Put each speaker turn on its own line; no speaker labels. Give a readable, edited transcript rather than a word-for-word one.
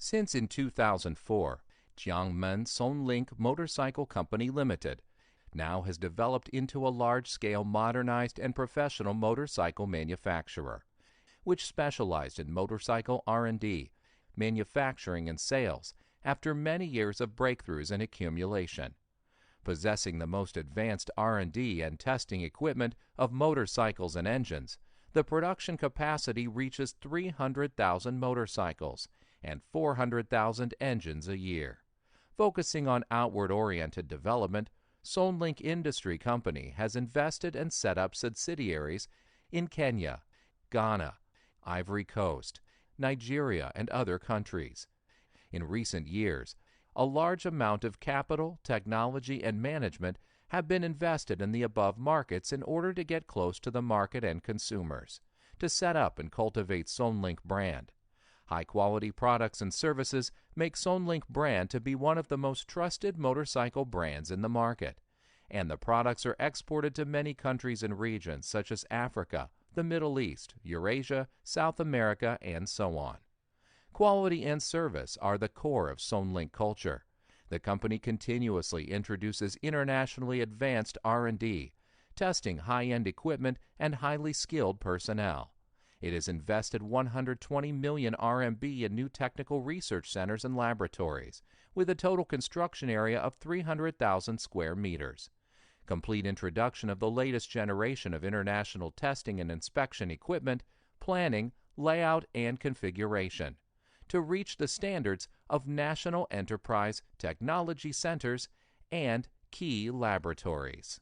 Since in 2004, Jiangmen Sonlink Motorcycle Company Limited now has developed into a large-scale modernized and professional motorcycle manufacturer, which specialized in motorcycle R&D, manufacturing and sales after many years of breakthroughs and accumulation. Possessing the most advanced R&D and testing equipment of motorcycles and engines, the production capacity reaches 300,000 motorcycles and 400,000 engines a year. Focusing on outward-oriented development, Sonlink Industry Company has invested and set up subsidiaries in Kenya, Ghana, Ivory Coast, Nigeria, and other countries. In recent years, a large amount of capital, technology, and management have been invested in the above markets in order to get close to the market and consumers, to set up and cultivate Sonlink brand. High-quality products and services make Sonlink brand to be one of the most trusted motorcycle brands in the market, and the products are exported to many countries and regions such as Africa, the Middle East, Eurasia, South America, and so on. Quality and service are the core of Sonlink culture. The company continuously introduces internationally advanced R&D, testing high-end equipment and highly skilled personnel. It has invested 120 million RMB in new technical research centers and laboratories, with a total construction area of 300,000 square meters. Complete introduction of the latest generation of international testing and inspection equipment, planning, layout, and configuration, to reach the standards of national enterprise technology centers and key laboratories.